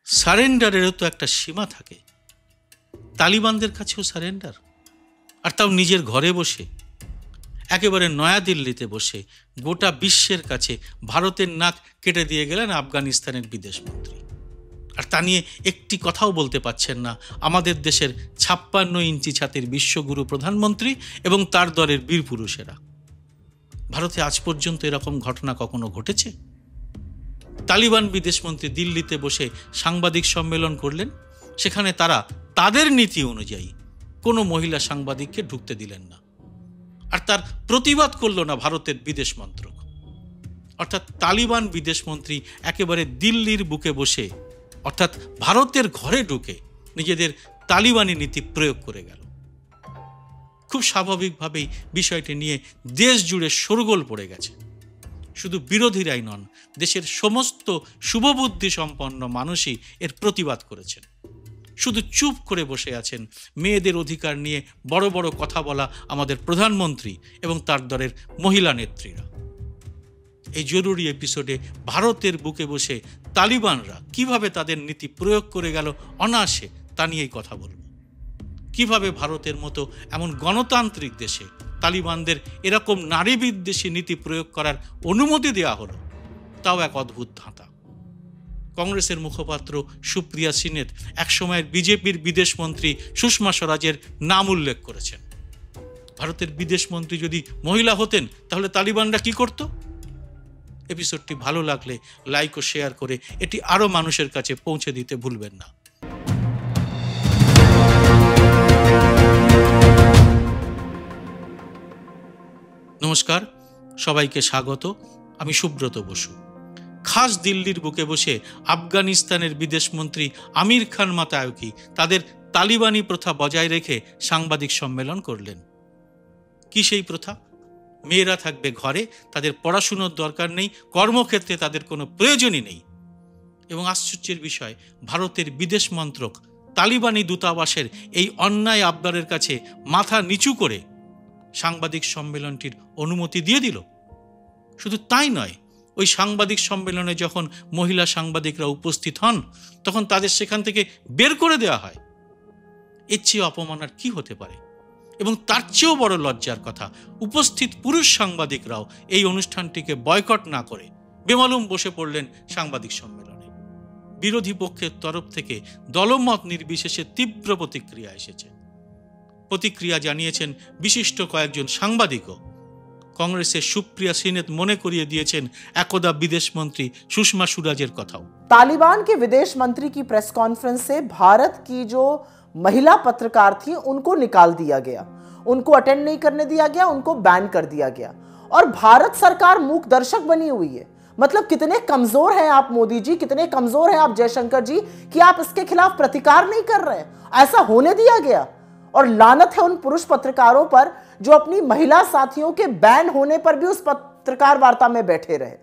সারেন্ডারেরও তো একটা সীমা থাকে। তালিবানদের কাছেও সারেন্ডার, আর তাও নিজের ঘরে বসে, একেবারে নয়াদিল্লিতে বসে গোটা বিশ্বের কাছে ভারতের নাক কেটে দিয়ে গেলেন আফগানিস্তানের বিদেশমন্ত্রী। আর তা নিয়ে একটি কথাও বলতে পারছেন না আমাদের দেশের 56 ইঞ্চি ছাতির বিশ্বগুরু প্রধানমন্ত্রী এবং তার দলের বীর পুরুষেরা। ভারতে আজ পর্যন্ত এরকম ঘটনা কখনো ঘটেছে? তালিবান বিদেশমন্ত্রী দিল্লিতে বসে সাংবাদিক সম্মেলন করলেন, সেখানে তারা তাদের নীতি অনুযায়ী কোনো মহিলা সাংবাদিককে ঢুকতে দিলেন না, আর তার প্রতিবাদ করল না ভারতের বিদেশ মন্ত্রক। অর্থাৎ তালিবান বিদেশমন্ত্রী একেবারে দিল্লির বুকে বসে, অর্থাৎ ভারতের ঘরে ঢুকে নিজেদের তালিবানি নীতি প্রয়োগ করে গেল। খুব স্বাভাবিকভাবেই বিষয়টি নিয়ে দেশ জুড়ে শোরগোল পড়ে গেছে। শুধু বিরোধীরাই নন, দেশের সমস্ত শুভবুদ্ধি সম্পন্ন মানুষই এর প্রতিবাদ করেছেন। শুধু চুপ করে বসে আছেন মেয়েদের অধিকার নিয়ে বড় বড় কথা বলা আমাদের প্রধানমন্ত্রী এবং তার দলের মহিলা নেত্রীরা। এই জরুরি এপিসোডে ভারতের বুকে বসে তালিবানরা কিভাবে তাদের নীতি প্রয়োগ করে গেল অনায়াসে, তা নিয়েই কথা বলব। কিভাবে ভারতের মতো এমন গণতান্ত্রিক দেশে তালিবানদের এরকম নারী বিদ্বেষী নীতি প্রয়োগ করার অনুমতি দেওয়া হলো, তাও এক অদ্ভুত ধাঁধা। কংগ্রেসের মুখপাত্র সুপ্রিয়া সিনেত একসময়ের বিজেপির বিদেশমন্ত্রী সুষমা স্বরাজের নাম উল্লেখ করেছেন। ভারতের বিদেশমন্ত্রী যদি মহিলা হতেন তাহলে তালিবানরা কি করত? এপিসোডটি ভালো লাগলে লাইক ও শেয়ার করে এটি আরও মানুষের কাছে পৌঁছে দিতে ভুলবেন না। নমস্কার, সবাইকে স্বাগত। আমি সুব্রত বসু। খাস দিল্লির বুকে বসে আফগানিস্তানের বিদেশমন্ত্রী আমির খান মাতায়কি তাদের তালিবানি প্রথা বজায় রেখে সাংবাদিক সম্মেলন করলেন। কি সেই প্রথা? মেয়েরা থাকবে ঘরে, তাদের পড়াশুনোর দরকার নেই, কর্মক্ষেত্রে তাদের কোনো প্রয়োজনই নেই। এবং আশ্চর্যের বিষয়, ভারতের বিদেশ মন্ত্রক তালিবানি দূতাবাসের এই অন্যায় আবদারের কাছে মাথা নিচু করে সাংবাদিক সম্মেলনটির অনুমতি দিয়ে দিল। শুধু তাই নয়, ওই সাংবাদিক সম্মেলনে যখন মহিলা সাংবাদিকরা উপস্থিত হন তখন তাদের সেখান থেকে বের করে দেওয়া হয়। এর চেয়ে অপমান আর কি হতে পারে? এবং তার চেয়েও বড় লজ্জার কথা, উপস্থিত পুরুষ সাংবাদিকরাও এই অনুষ্ঠানটিকে বয়কট না করে বেমালুম বসে পড়লেন সাংবাদিক সম্মেলনে। বিরোধী পক্ষের তরফ থেকে দলমত নির্বিশেষে তীব্র প্রতিক্রিয়া এসেছে। প্রতিক্রিয়া জানিয়েছেন বিশিষ্ট কয়েকজন সাংবাদিকও। कांग्रेस सुप्रिया सीनेत मने करिए दिएছেন একদা विदेश मंत्री सुषमा स्वराजेर कथाओ। तालिबान के विदेश मंत्री की प्रेस कॉन्फ्रेंस से भारत की जो महिला पत्रकार थी उनको निकाल दिया गया, उनको अटेंड नहीं करने दिया गया, उनको बैन कर दिया गया और भारत सरकार मूक दर्शक बनी हुई है। मतलब कितने कमजोर हैं आप मोदी जी, कितने कमजोर हैं आप जयशंकर जी कि आप इसके खिलाफ प्रतिकार नहीं कर रहे। ऐसा होने दिया गया और लानत है उन पुरुष पत्रकारों पर जो अपनी महिला साथियों के बैन होने पर भी उस पत्रकार वार्ता में बैठे रहे।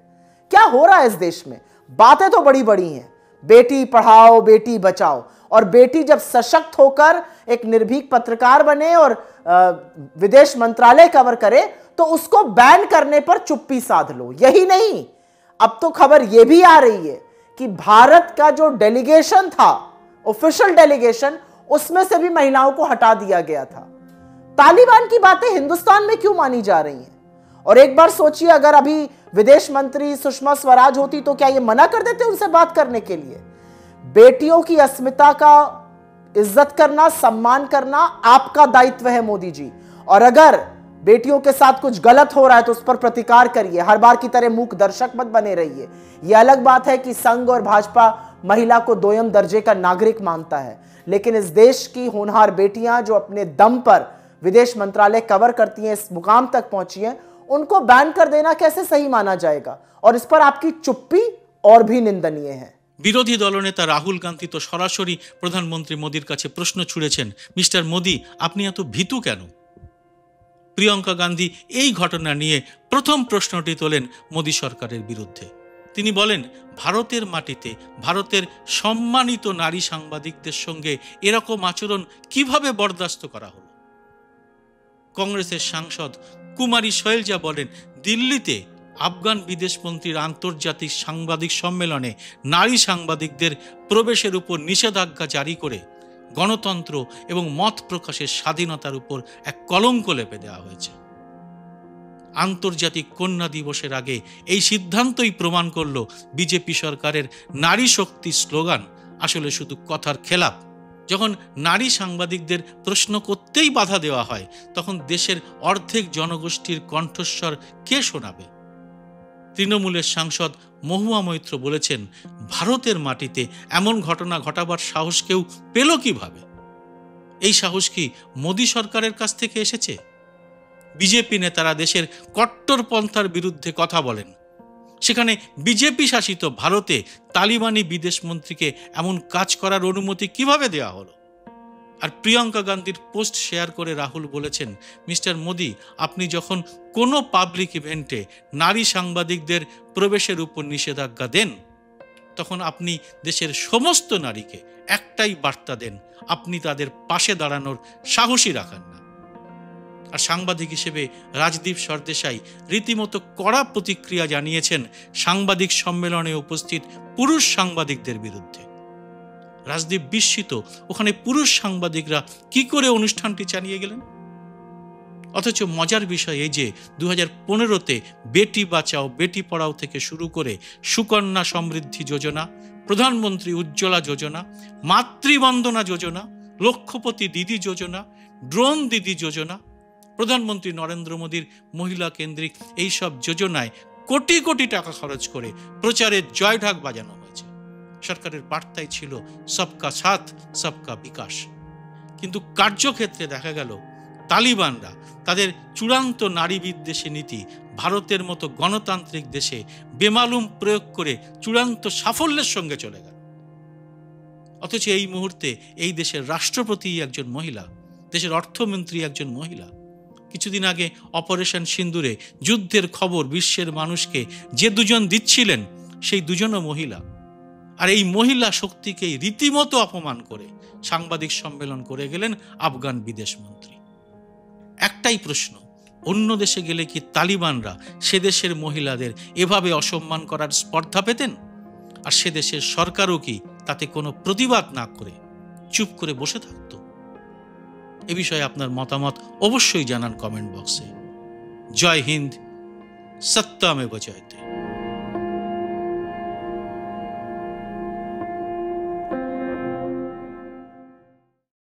क्या हो रहा है इस देश में? बातें तो बड़ी बड़ी हैं, बेटी पढ़ाओ बेटी बचाओ, और बेटी जब सशक्त होकर एक निर्भीक पत्रकार बने और विदेश मंत्रालय कवर करे तो उसको बैन करने पर चुप्पी साध लो। यही नहीं, अब तो खबर यह भी आ रही है कि भारत का जो डेलीगेशन था, ऑफिशियल डेलीगेशन, उसमें से भी महिलाओं को हटा दिया गया था। तालिबान की बातें हिंदुस्तान में क्यों मानी जा रही हैं? और एक बार सोचिए, अगर अभी विदेश मंत्री सुषमा स्वराज होती तो क्या ये मना कर देते उनसे बात करने के लिए? बेटियों की अस्मिता का इज्जत करना, सम्मान करना आपका दायित्व है मोदी जी, और अगर बेटियों के साथ कुछ गलत हो रहा है तो उस पर प्रतिकार करिए, हर बार की तरह मूक दर्शक मत बने रहिए। यह अलग बात है कि संघ और भाजपा महिला को दोयम दर्जे का नागरिक मानता है, लेकिन इस देश की होनहार बेटियां जो अपने दम पर विदेश मंत्रालय कवर करती हैं, इस मुकाम तक पहुंची हैं, उनको बैन कर देना कैसे सही माना जाएगा? और इस पर आपकी चुप्पी और भी निंदनीय है। বিরোধী দলনেতা রাহুল গান্ধী তো সরাসরি প্রধানমন্ত্রী মোদির কাছে প্রশ্ন ছুড়েছেন, মিস্টার মোদি, আপনি এত ভীতু কেন? প্রিয়ঙ্কা গান্ধী এই ঘটনা নিয়ে প্রথম প্রশ্নটি তোলেন মোদি সরকারের বিরুদ্ধে। তিনি বলেন, ভারতের মাটিতে ভারতের সম্মানিত নারী সাংবাদিকদের সঙ্গে এরকম আচরণ কিভাবে বরদাস্ত করা হলো? কংগ্রেসের সাংসদ কুমারী শৈলজা বলেন, দিল্লিতে আফগান বিদেশমন্ত্রীর আন্তর্জাতিক সাংবাদিক সম্মেলনে নারী সাংবাদিকদের প্রবেশের উপর নিষেধাজ্ঞা জারি করে গণতন্ত্র এবং মত প্রকাশের স্বাধীনতার উপর এক কলঙ্ক লেপে দেওয়া হয়েছে। আন্তর্জাতিক কন্যা দিবসের আগে এই সিদ্ধান্তই প্রমাণ করল বিজেপি সরকারের নারী শক্তি স্লোগান আসলে শুধু কথার খেলাপ। যখন নারী সাংবাদিকদের প্রশ্ন করতেই বাধা দেওয়া হয়, তখন দেশের অর্ধেক জনগোষ্ঠীর কণ্ঠস্বর কে শোনাবে? তৃণমূলের সাংসদ মহুয়া মৈত্র বলেছেন, ভারতের মাটিতে এমন ঘটনা ঘটাবার সাহস কেউ পেল কিভাবে? এই সাহস কি মোদী সরকারের কাছ থেকে এসেছে? বিজেপি নেতারা দেশের কট্টরপন্থার বিরুদ্ধে কথা বলেন, সেখানে বিজেপি শাসিত ভারতে তালিবানি বিদেশমন্ত্রীকে এমন কাজ করার অনুমতি কিভাবে দেওয়া হলো? আর প্রিয়াঙ্কা গান্ধীর পোস্ট শেয়ার করে রাহুল বলেছেন, মিস্টার মোদি, আপনি যখন কোনো পাবলিক ইভেন্টে নারী সাংবাদিকদের প্রবেশের উপর নিষেধাজ্ঞা দেন, তখন আপনি দেশের সমস্ত নারীকে একটাই বার্তা দেন, আপনি তাদের পাশে দাঁড়ানোর সাহসী রাখান না। আর সাংবাদিক হিসেবে রাজদীপ সরদেশাই রীতিমতো কড়া প্রতিক্রিয়া জানিয়েছেন সাংবাদিক সম্মেলনে উপস্থিত পুরুষ সাংবাদিকদের বিরুদ্ধে। রাজদীপ বিস্মিত, ওখানে পুরুষ সাংবাদিকরা কি করে অনুষ্ঠানটি চালিয়ে গেলেন? অথচ মজার বিষয় এই যে 2015-তে বেটি বাঁচাও বেটি পড়াও থেকে শুরু করে সুকন্যা সমৃদ্ধি যোজনা, প্রধানমন্ত্রী উজ্জ্বলা যোজনা, মাতৃবন্দনা যোজনা, লক্ষপতি দিদি যোজনা, ড্রোন দিদি যোজনা, প্রধানমন্ত্রী নরেন্দ্র মোদীর মহিলা কেন্দ্রিক এইসব যোজনায় কোটি কোটি টাকা খরচ করে প্রচারের জয়ঢাক বাজানো হয়েছে। সরকারের বার্তাই ছিল সবকা সাথ সবকা বিকাশ। কিন্তু কার্যক্ষেত্রে দেখা গেল তালিবানরা তাদের চূড়ান্ত নারী বিদ্বেষী নীতি ভারতের মতো গণতান্ত্রিক দেশে বেমালুম প্রয়োগ করে চূড়ান্ত সাফল্যের সঙ্গে চলে গেল। অথচ এই মুহূর্তে এই দেশের রাষ্ট্রপতি একজন মহিলা, দেশের অর্থমন্ত্রী একজন মহিলা। কিছুদিন আগে অপারেশন সিন্দুরে যুদ্ধের খবর বিশ্বের মানুষকে যে দুজন দিচ্ছিলেন, সেই দুজনও মহিলা। আর এই মহিলা শক্তিকেই রীতিমতো অপমান করে সাংবাদিক সম্মেলন করে গেলেন আফগান বিদেশমন্ত্রী। একটাই প্রশ্ন, অন্য দেশে গেলে কি তালিবানরা সে দেশের মহিলাদের এভাবে অসম্মান করার স্পর্ধা পেতেন? আর সে দেশের সরকারও কি তাতে কোনো প্রতিবাদ না করে চুপ করে বসে থাকত? এ বিষয়ে আপনার মতামত অবশ্যই জানান কমেন্ট বক্সে। জয় হিন্দ, সত্যমেব জয়তে।